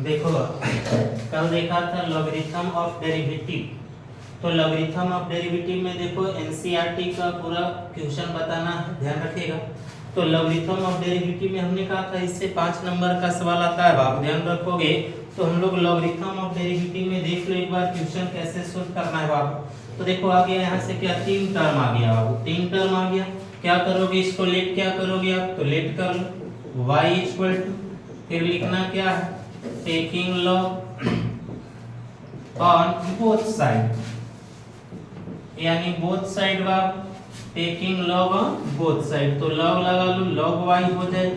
देखो कल देखा था लॉगरिथम ऑफ डेरिवेटिव। तो लॉगरिथम ऑफ डेरिवेटिव में देखो एनसीईआरटी का पूरा क्वेश्चन बताना है, ध्यान रखिएगा। तो लॉगरिथम ऑफ डेरिवेटिव में हमने कहा था इससे 5 नंबर का सवाल आता है बाबू, ध्यान रखोगे। तो हम लोग लॉगरिथम ऑफ डेरिवेटिव में देख लो एक बार क्वेश्चन कैसे सोल्व करना है बाबू। तो देखो आ गया यहाँ से क्या 3 टर्म आ गया बाबू, 3 टर्म आ गया। क्या करोगे इसको लेट क्या करोगे आप, तो लेट कर लो y इक्वल टू, फिर लिखना क्या है, taking log on both side, यानी बोथ साइड बाब taking log on both side. तो लॉग लगा लो, लॉग y हो जाए,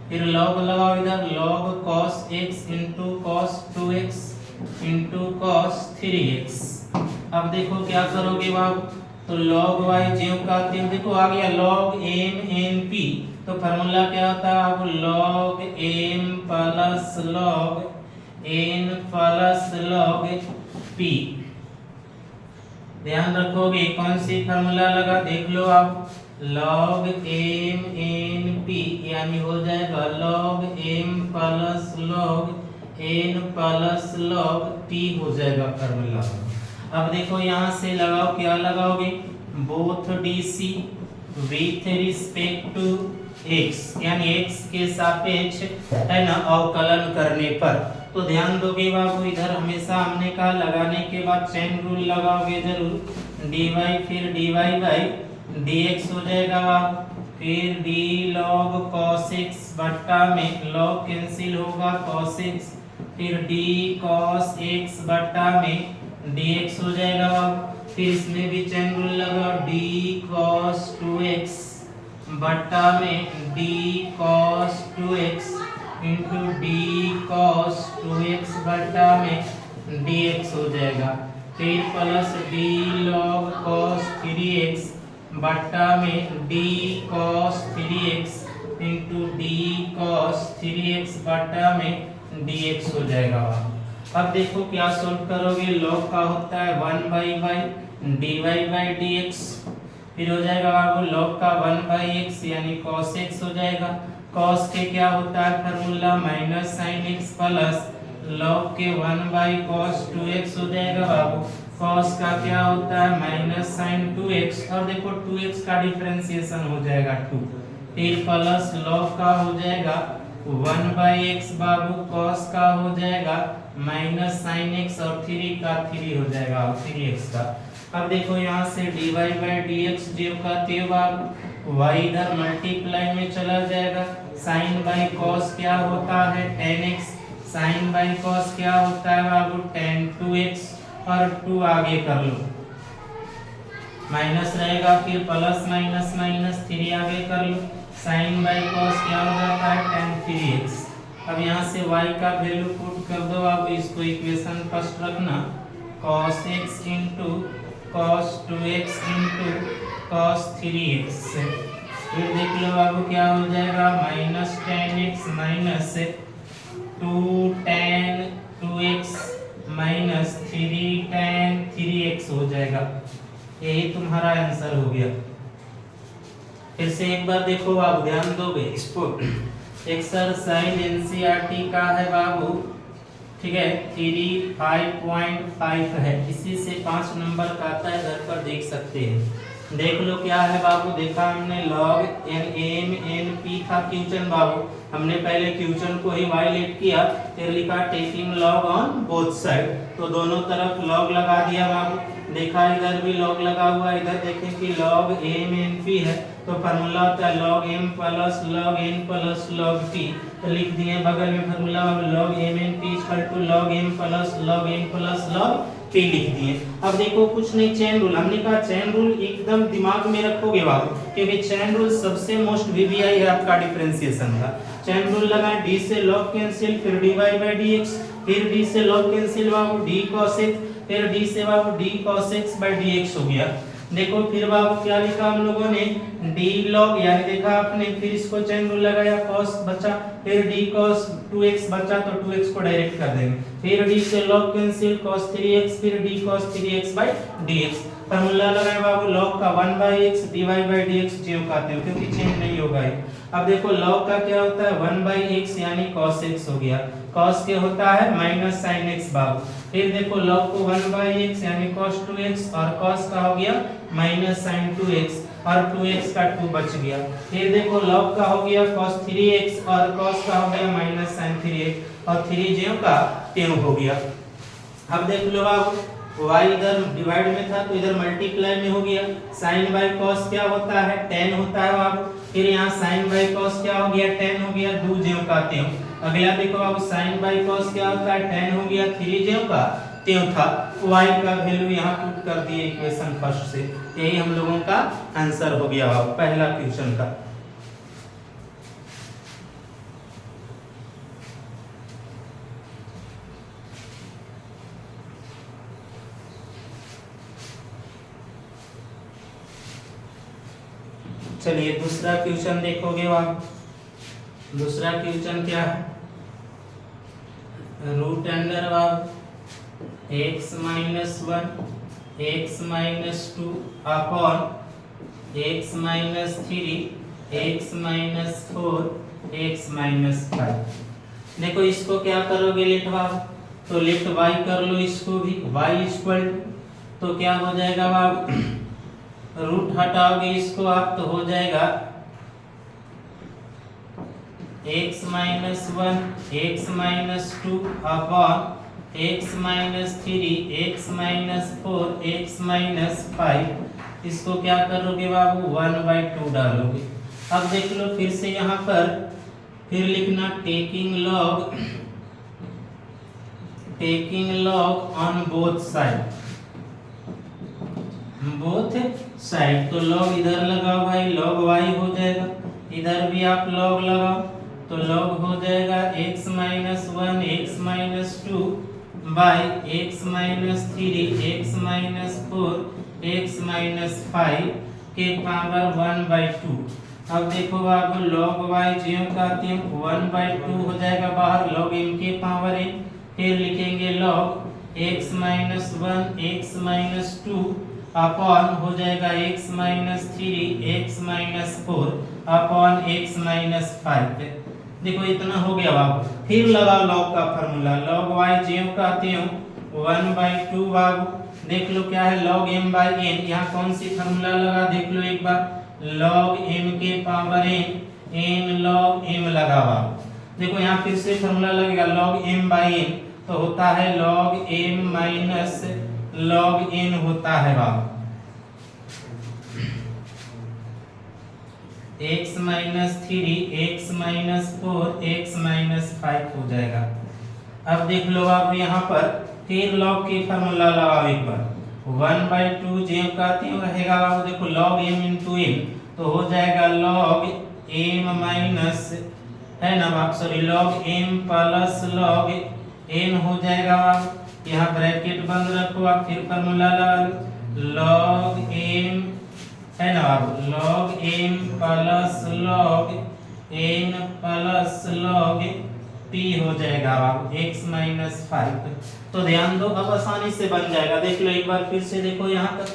फिर लॉग लगाओ इधर, log cos x into cos 2x into cos 3x। अब देखो क्या करोगे बाब, तो log y ज्यों का त्यों, देखो आ गया log m n p। तो फार्मूला क्या होता है अब, log m plus log n plus log p। ध्यान रखोगे कौन सी फार्मूला लगा, देख लो आप, log m n p यानी हो जाएगा log m plus log n plus log p हो जाएगा फार्मूला। अब देखो यहाँ से लगाओ, क्या लगाओगे, both DC with respect to x, यानी x के सापेक्ष है ना अवकलन करने पर। तो ध्यान दोगे बाबू इधर हमेशा हमने कहा लगाने के बाद चेन रूल लगाओगे जरूर, dy फिर dy बाई dx हो जाएगा बाबू, फिर d log cos x बट्टा में log कैंसिल होगा cos x, फिर d cos x बट्टा में dx हो जाएगा बाबू। फिर इसमें भी चेन रूल लगाओ, d cos 2x बट्टा में d cos 2x into d cos 2x बट्टा में dx हो जाएगा, फिर plus d log cos 3x बट्टा में d cos 3x into d cos 3x बट्टा में dx हो जाएगा। अब देखो क्या सोल्व करोगे, लॉग का होता है 1 dy बाई dx, फिर हो जाएगा बाबू लॉग का 1 बाई x यानी cos x हो जाएगा। cos के क्या होता है formula minus sin x plus log के 1 बाई cos 2x हो जाएगा बाबू। cos का क्या होता है माइनस sin 2x, और देखो 2x का डिफरेंशिएशन हो जाएगा 2, फिर प्लस log का हो जाएगा 1 बाई x बाबू, cos का हो जाएगा माइनस sin x और 3 का 3 हो जाएगा 3x का। अब देखो यहाँ से dy बाई dx जो का त्यों बाबू, y इधर मल्टीप्लाई में चला जाएगा, sin बाई cos क्या होता है tan x, sin by cos क्या होता है बाबू tan 2x, और 2 आगे कर लो माइनस रहेगा, फिर प्लस माइनस माइनस 3 आगे कर लो, sin बाई cos क्या हो जाता है tan 3x। अब यहाँ से y का वैल्यू पुट कर दो, आप इसको इक्वेशन फर्स्ट रखना, cos x into cos 2x into cos 3x, फिर देख लो बाबू क्या हो जाएगा minus tan x minus 2 tan 2x minus 3 tan 3x हो जाएगा। यही तुम्हारा आंसर हो गया। फिर से एक बार देखो आप ध्यान दोगे इसको, एक्सरसाइज एनसीईआरटी का है बाबू, ठीक है 3 5.5 है, इसी से 5 नंबर का आता है, घर पर देख सकते हैं। देख लो क्या है बाबू, देखा हमने log m n p था क्वेश्चन बाबू, हमने पहले क्वेश्चन को ही वायलेट किया, फिर लिखा taking log on both side, तो दोनों तरफ log लगा दिया बाबू। देखा इधर भी log लगा हुआ, इधर देखें कि log m n p है, तो फार्मूला होता है log m plus log n plus log p, तो लिख दिए बगल में formula log m n p equal to log m plus log n plus log p लिख दिए। अब देखो कुछ नहीं, चेन रूल, हमने कहा चेन रूल एकदम दिमाग में रखोगे बाबू, क्योंकि चेन रूल सबसे मोस्ट वीवीआई है आपका डिफरेंशिएशन का। चेन रूल लगा, d से log कैंसिल, फिर dy बाई dx, फिर d से log कैंसिल बाबू d cos x, फिर d से बाबू d cos x by dx हो गया। देखो फिर बाबू क्या लिखा हम लोगों ने, d log यानी देखा आपने, फिर इसको चेन रूल लगाया, cos बचा, फिर d cos 2x बचा, तो 2x को डायरेक्ट कर देंगे, फिर d से log कैंसिल cos 3x, फिर d cos 3x by dx। Formula लगाए बाबू log का 1/x dy/dx ज्यों का त्यों, क्योंकि चेंज नहीं होगा ये। अब देखो log का क्या होता है 1/x यानी cos x हो गया, cos के होता है माइनस sin x बाबू। फिर देखो log को 1/x यानी cos 2x और cos का हो गया माइनस sin 2x और 2x का 2 बच गया। फिर देखो log का हो गया cos 3x और cos का हो गया माइनस sin 3x और 3 ज्यों का त्यों हो गया। अब देख लो बाबू y इधर डिवाइड में था तो इधर मल्टीप्लाई में हो गया। sin बाय cos क्या होता है tan होता है बाबू। फिर यहाँ sin बाय cos क्या हो गया tan हो गया, 2 ज्यों का त्यों। अगला देखो बाबू sin बाय cos क्या होता है tan हो गया, 3 ज्यों का त्यों था। y का वैल्यू यहाँ पुट कर दिए इक्वेशन फर्स्ट से। यही हम लोगों का आंसर हो गया बाबू पहला क्वेश्चन का। चलिए दूसरा क्वेश्चन देखोगे आप। दूसरा क्वेश्चन क्या है, रूट अंडर बाब x minus 1 x minus 2 upon x minus 3 x minus 4 x minus 5। देखो इसको क्या करोगे लेट बाब, तो लेट y कर लो इसको भी, y इक्वल तो क्या हो जाएगा बाब, रूट हटाओगे इसको आप तो हो जाएगा x minus 1 x minus 2 upon x minus 3 x minus 4 x minus 5। इसको क्या करोगे बाबू 1/2 डालोगे। अब देख लो फिर से यहाँ पर फिर लिखना taking log on both side. तो log इधर लगाओ भाई, log y हो जाएगा, इधर भी आप log लगाओ तो log हो जाएगा x minus 1 x minus 2 by x minus 3 x minus 4 x minus 5 के पावर 1/2। अब देखो बाबू log y ज्यों का त्यों 1/2 हो जाएगा बाहर, log m के पावर n। फिर लिखेंगे log x minus 1 x minus 2 upon हो जाएगा x minus 3 x minus 4 upon x minus 5। देखो इतना हो गया बाबू। फिर लगाओ log का फार्मूला, log y ज्यों का त्यों 1/2 बाबू। देख लो क्या है log m बाई n, यहाँ कौन सी फार्मूला लगा देख लो एक बार, log m के पावर n log m लगा बाबू। देखो यहाँ फिर से फार्मूला लगेगा log m बाई n तो होता है log m minus log n होता है बाबू x minus 3 x minus 4 x minus 5 हो जाएगा। अब देख लो आप यहाँ पर फिर log की फार्मूला लगाओ एक बार, 1/2 ज्यों का त्यों रहेगा बाबू। देखो log m इंटू m तो हो जाएगा log m माइनस है ना बाबू, sorry log m plus log n हो जाएगा बाबू। यहाँ ब्रैकेट बंद रखो आप, फिर फार्मूला लगा log m है ना बाबू, log m plus log n plus log p हो जाएगा बाबू x माइनस 5। तो ध्यान दो अब आसानी से बन जाएगा। देख लो एक बार फिर से देखो यहाँ तक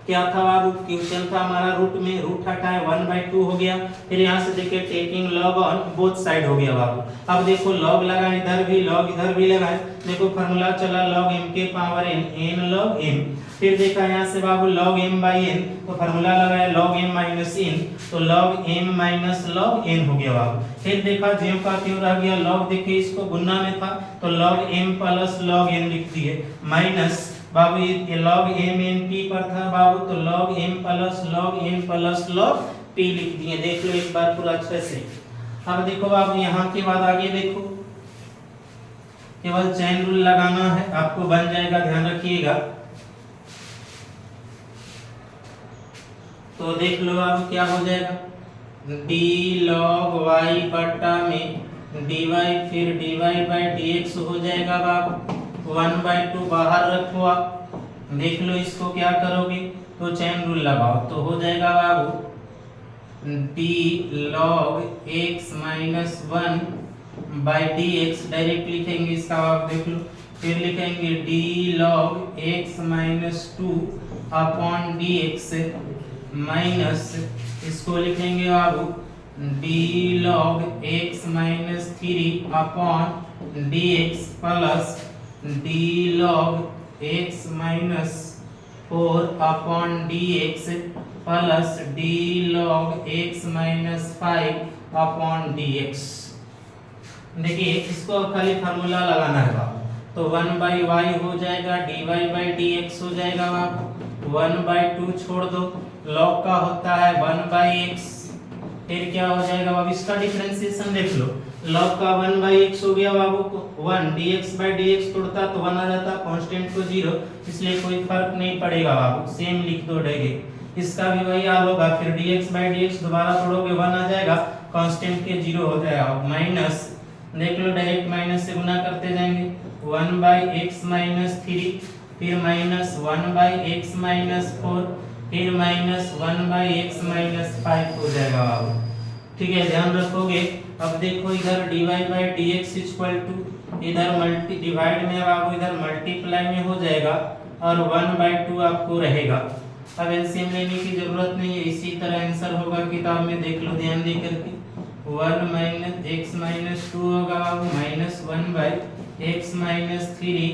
क्या था बाबू, क्वेश्चन था हमारा रूट में, रूट हटाए 1/2 हो गया। फिर यहाँ से देखिए taking log on both side हो गया बाबू। अब देखो लॉग लगाए इधर भी, लॉग इधर भी लगाए। देखो फार्मूला चला log m के पावर n log m। फिर देखा यहाँ से बाबू log m बाई n तो फार्मूला लगाया log m माइनस n तो log m minus log n हो गया बाबू। फिर देखा ज्यों का त्यों रह गया, log देखिए इसको गुना में था तो log m plus log n लिख दिए माइनस बाबू ये log m n p पर था बाबू तो log m plus log n plus log p लिख दिए। देख लो एक बार पूरा अच्छे से। अब देखो बाबू यहाँ के बाद आगे देखो, केवल चेन रूल लगाना है आपको, बन जाएगा, ध्यान रखिएगा। तो देख लो अब क्या हो जाएगा, d log y बटा में dy, फिर dy बाई dx हो जाएगा बाबू। 1/2 बाहर रखो आप। देख लो इसको क्या करोगे तो चेन रूल लगाओ तो हो जाएगा बाबू d log x minus 1 by dx, direct लिखेंगे इसका आप देख लो। फिर लिखेंगे d log x minus 2 upon d x minus इसको लिखेंगे बाबू d log x minus 3 upon d x plus d log x minus 4 upon d x plus d log x minus 5 upon d x. देखिए इसको खाली formula लगाना है बाबू, तो 1/y हो जाएगा, dy/dx हो जाएगा बाबू, 1/2 छोड़ दो, log का होता है 1/x, फिर क्या हो जाएगा बाबू, इसका डिफरेंशिएशन देख लो, log का 1/x हो गया बाबू, 1 dx/dx तोड़ता तो 1 आ जाता, कांस्टेंट को 0, इसलिए कोई फर्क नहीं पड़ेगा बाबू, सेम लिख दो डायरेक्ट। इसका भी वही हाल होगा, फिर dx/dx दोबारा तोड़ोगे 1 आ जाएगा, कांस्टेंट के 0 हो जाएगा, माइनस देख लो डायरेक्ट माइनस से गुना करते जाएंगे, 1/x माइनस 3, फिर माइनस 1/x माइनस 4, फिर माइनस 1/x माइनस 5 हो जाएगा बाबू। ठीक है, ध्यान रखोगे। अब देखो इधर dy/dx इक्वल टू इधर मल्टी डिवाइड में बाबू इधर मल्टीप्लाई में हो जाएगा और 1/2 आपको रहेगा। अब एलसीएम लेने की जरूरत नहीं है, इसी तरह आंसर होगा किताब में, देख लो ध्यान दे करके, 1 माइनस x माइनस 2 होगा बाबू, minus 1/x minus 3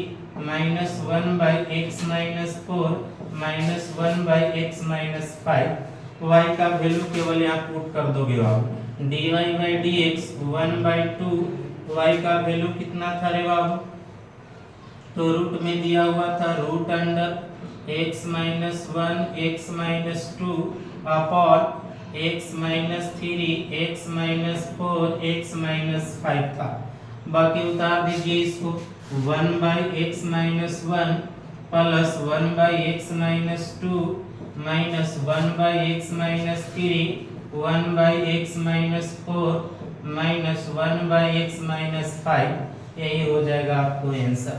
minus 1/x minus 4 minus 1/x minus 5। y का वैल्यू केवल यहाँ पुट कर दोगे बाबू, dy/dx 1/2, y का वैल्यू कितना था रे बाबू, तो रूट में दिया हुआ था root under x minus 1 x minus 2 upon x minus 3 x minus 4 x minus 5 था। बाकी उतार दीजिए इसको, 1/x minus 1 plus 1/x minus 2 minus 1/x minus 3 1/x minus 4 minus 1/x minus 5, यही हो जाएगा आपको आंसर।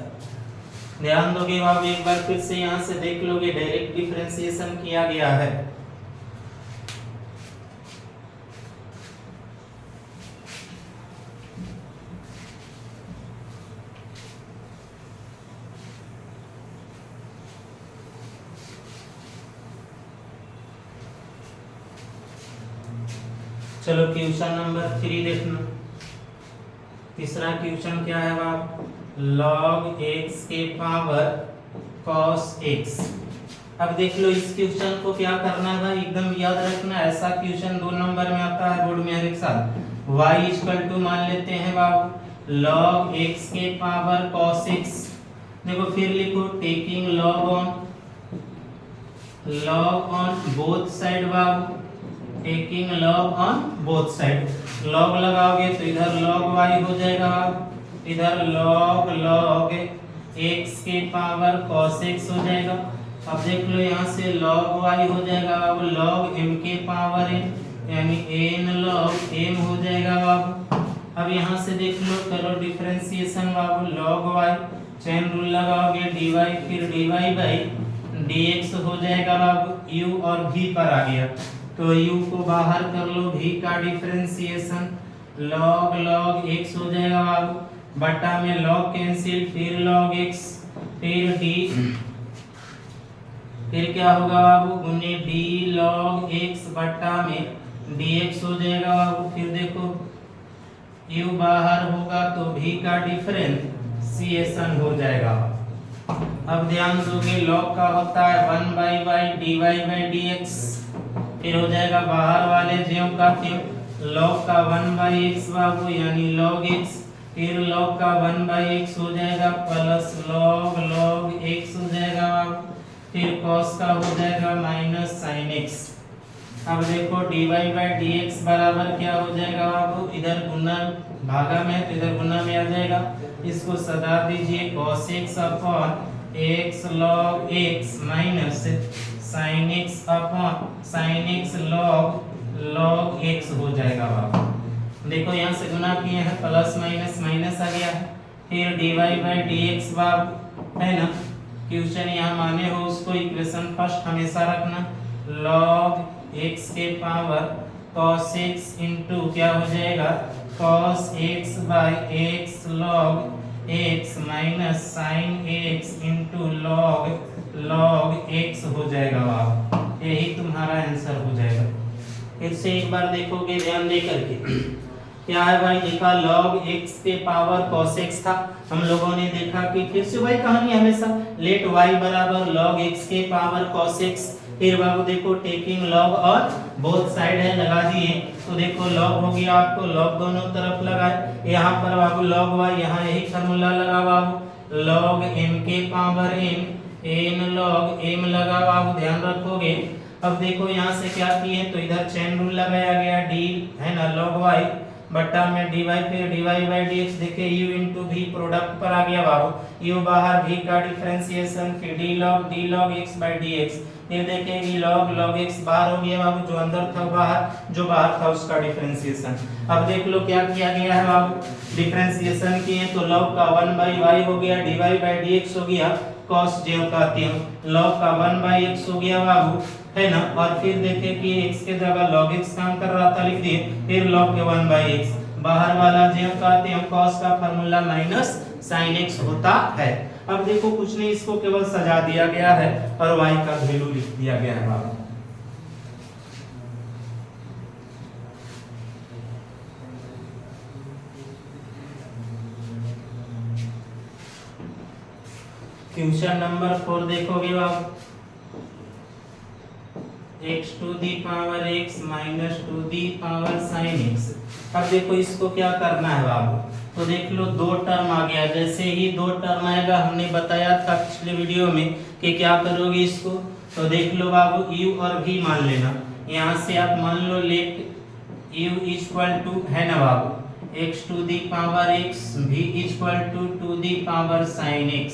ध्यान दोगे बाबू, एक बार फिर से यहाँ से देख लोगे, डायरेक्ट डिफरेंशिएशन किया गया है। चलो क्वेश्चन नंबर 3 देखना। तीसरा क्वेश्चन क्या है बाप, log x के पावर cos x। अब देख लो इस क्वेश्चन को क्या करना है, एकदम याद रखना, ऐसा क्वेश्चन 2 नंबर में आता है बोर्ड में हर एक साल। y इक्वल टू मान लेते हैं बाबू log x के पावर cos x, देखो फिर लिखो taking log on both side Babu, taking log on both side, log लगाओगे तो इधर log y हो जाएगा, इधर log x के पावर cos x हो जाएगा। अब देख लो यहाँ से log y हो जाएगा बाबू, log m के पावर n, यानी n log m हो जाएगा बाबू। अब यहाँ से देख लो, करो डिफरेंशिएशन बाबू, log y चेन रूल लगाओगे, dy फिर dy/dx हो जाएगा बाबू, u और v पर आ गया तो u को बाहर कर लो, v का डिफरेंशिएशन log x हो जाएगा बाबू, बटा में log कैंसिल, फिर log x, फिर d, फिर क्या होगा बाबू गुने d log x बटा में dx हो जाएगा बाबू। फिर देखो u बाहर होगा तो v का डिफरेंशिएशन हो जाएगा। अब ध्यान दोगे, log का होता है 1/y dy/dx, फिर हो जाएगा बाहर वाले ज्यों का त्यों, log का 1/x बाबू यानी log x, फिर log का 1/x हो जाएगा प्लस log x हो जाएगा बाबू, फिर cos का हो जाएगा माइनस sin x। अब देखो dy/dx बराबर क्या हो जाएगा बाबू, इधर गुना भागा में तो इधर गुना में आ जाएगा, इसको सदा दीजिए cos x upon x log x minus sin x upon sin x log x हो जाएगा बाबू। देखो यहाँ से गुना किए हैं, प्लस माइनस माइनस आ गया है, फिर dy/dx बाबू है ना, क्वेश्चन यहाँ माने हो उसको इक्वेशन फर्स्ट हमेशा रखना, log x के पावर cos x इंटू क्या हो जाएगा cos x/x log x minus sine x into log x हो जाएगा बाबू। यही तुम्हारा आंसर हो जाएगा। फिर से एक बार देखोगे ध्यान दे करके, क्या है भाई, देखा log x के पावर cos x था। हम लोगों ने देखा कि फिर से वही कहानी हमेशा, लेट y बराबर log x के पावर cos x। फिर बाबू देखो टेकिंग log और बोथ साइड है लगा दिए, तो देखो log हो गया आपको, log दोनों तरफ लगाए। यहाँ पर बाबू log y, यहाँ यही फार्मूला लगा बाबू, log m के पावर n log m लगा बाबू, ध्यान रखोगे। अब देखो यहाँ से क्या किए, तो इधर चेन रूल लगाया गया, d है ना log y बट्टा में dy, फिर dy बाई dx, देखे u इंटू v प्रोडक्ट पर आ गया बाबू, u बाहर v का डिफरेंशिएशन, फिर d log x by dx, फिर देखेंगे log x बाहर हो गया बाबू, जो अंदर था बाहर, जो बाहर था उसका डिफरेंशिएशन। अब देख लो क्या किया गया है बाबू, डिफरेंशिएशन किए तो log का 1 बाई y हो गया, dy बाई dx हो गया, cos j कहते हैं, log का 1 बाई x हो गया बाबू, है ना। और फिर देखे कि x के जगह log x काम कर रहा था, लिख दिए, फिर log के 1 बाई x, बाहर वाला j कहते हैं, cos का फार्मूला माइनस sin x होता है। अब देखो कुछ नहीं, इसको केवल सजा दिया गया है और y का वैल्यू लिख दिया गया है बाबू। क्वेश्चन नंबर 4 देखोगे बाबू, x to the power x minus two the power sine x। अब देखो इसको क्या करना है बाबू, तो देख लो दो टर्म आ गया, जैसे ही दो टर्म आएगा, हमने बताया था पिछले वीडियो में कि क्या करोगे इसको, तो देख लो बाबू u और v मान लेना, यहाँ से आप मान लो लेट u इक्वल टू, है ना बाबू, x to the power x, v equal to the power sine x।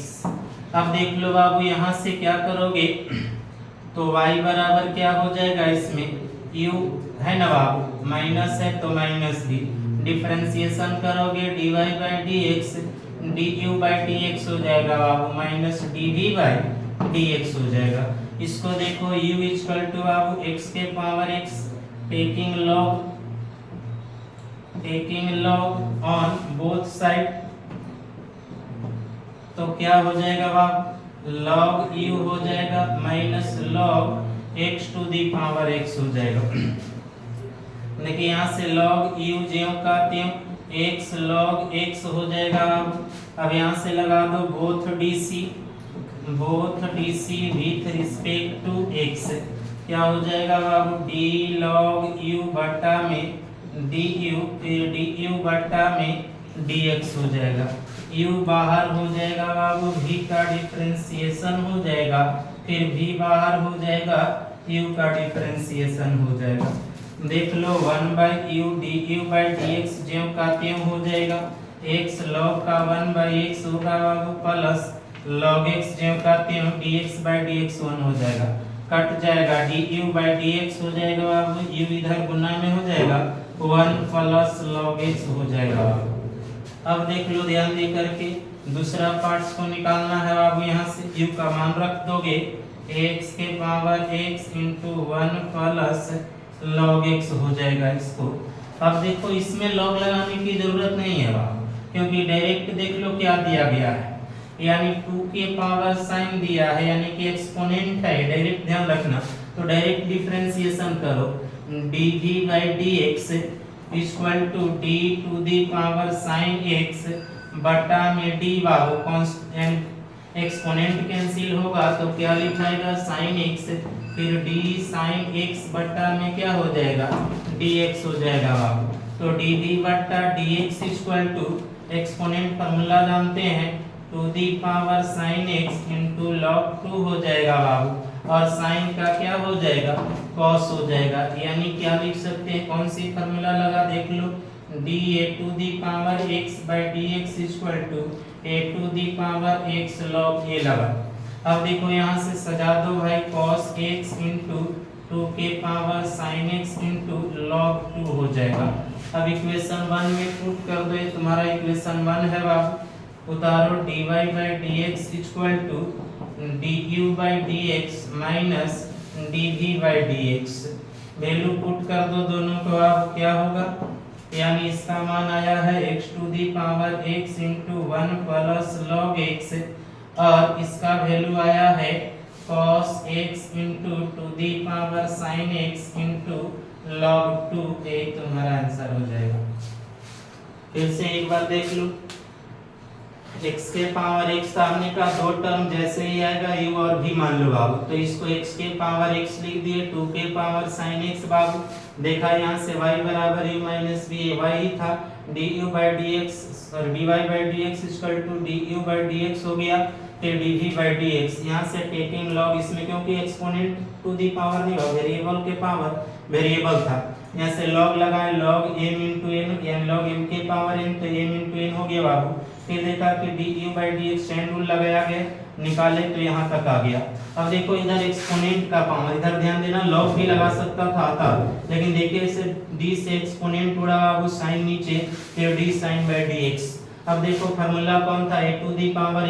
अब देख लो बाबू यहाँ से क्या करोगे, तो y बराबर क्या हो जाएगा, इसमें u है ना बाबू, माइनस है तो माइनस भी, डिफरेंशिएशन करोगे dy by dx, du by dx हो जाएगा बाबू, माइनस dv बाई dx हो जाएगा। इसको देखो u इक्वल टू बाबू x के power x, taking log on both side, तो क्या हो जाएगा बाबू, log u हो जाएगा minus log x to the power x हो जाएगा। देखिए यहाँ से log u ज्यों का त्यों x log x हो जाएगा। अब यहाँ से लगा दो both dc with respect to x, क्या हो जाएगा बाबू, d log u बटा में du, फिर du बटा में dx हो जाएगा, u बाहर हो जाएगा बाबू, v का डिफरेंशिएशन हो जाएगा, फिर v बाहर हो जाएगा, u का डिफरेंशिएशन हो जाएगा। देख लो 1 by u du by dx ज्यों का त्यों हो जाएगा, x log का 1 बाई x होगा बाबू, प्लस log x ज्यों का त्यों dx बाई dx 1 हो जाएगा, कट जाएगा, du बाई dx हो जाएगा बाबू, u इधर गुना में हो जाएगा, 1 प्लस log x हो जाएगा बाबू। अब देख लो ध्यान दे करके, दूसरा पार्ट्स को निकालना है बाबू, यहाँ से u का मान रख दोगे, x के power x into 1 plus log x हो जाएगा इसको। अब देखो इसमें log लगाने की जरूरत नहीं है बाबू, क्योंकि डायरेक्ट देख लो क्या दिया गया है, यानी 2 के पावर साइन दिया है, यानी कि एक्सपोनेंट है, डायरेक्ट ध्यान रखना, तो डायरेक्ट डिफरेंशिएशन करो, dv by dx equal to d two the power sine x बटा में d बाबू, कांस्टेंट एक्सपोनेंट कैंसिल होगा तो क्या लिखाएगा, साइन x, फिर d साइन x बटा में क्या हो जाएगा, dx हो जाएगा बाबू। तो dv बटा dx equal to, exponent formula जानते हैं, two the power sine x into log 2 हो जाएगा बाबू, और साइन का क्या हो जाएगा, cos हो जाएगा, यानी क्या लिख सकते हैं, कौन सी फार्मूला लगा, देख लो, a to the power x by dx equal to a to the power x log a लगा। अब देखो यहाँ से सजा दो भाई, cos x इंटू 2 के power sin x into log 2 हो जाएगा। अब इक्वेशन 1 में पुट कर दो, ये तुम्हारा इक्वेशन 1 है बाबू, उतारो dy by dx equal to du by dx minus dv by dx, value put कर दो दोनों को, अब क्या होगा, यानी इसका मान आया है x to the power x into 1 plus log x, और इसका वैल्यू आया है cos x into to the power sin x into log 2। ये तुम्हारा आंसर हो जाएगा। फिर से एक बार देख लो, x के पावर x सामने का दो टर्म जैसे ही आएगा u और v मान लो बाबू, तो इसको x के पावर x लिख दिए, 2 के पावर sin x बाबू। देखा यहाँ से y बराबर u माइनस v, y ही था, du बाई dx और dy by dx equal to du by dx हो गया, फिर dv बाई dx। यहाँ से टेकिंग लॉग इसमें, क्योंकि एक्सपोनेंट टू दी पावर नहीं होगा, वेरिएबल के पावर वेरिएबल था, यहाँ से लॉग लगाए, लॉग m इंटू n, यानी लॉग m के पावर n, तो m इंटू n हो गया बाबू। फिर देखा कि du by dx chain rule लगाया गया, निकाले तो यहाँ तक आ गया। अब देखो इधर एक्सपोनेंट का पावर, इधर ध्यान देना, लॉग भी लगा सकता था, लेकिन देखिए इसे d से एक्सपोनेंट उड़ा बाबू, साइन नीचे, फिर d साइन बाई dx। अब देखो फार्मूला कौन था, a to the power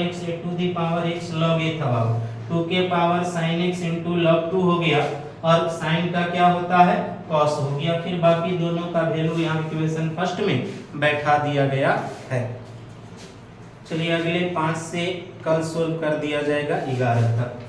x log a था बाबू, 2 के power sin x into log 2 हो गया, और साइन का क्या होता है, cos हो गया। फिर बाकी दोनों का वैल्यू यहाँ इक्वेशन फर्स्ट में बैठा दिया गया है। चलिए अगले 5 से कल सोल्व कर दिया जाएगा 11 तक।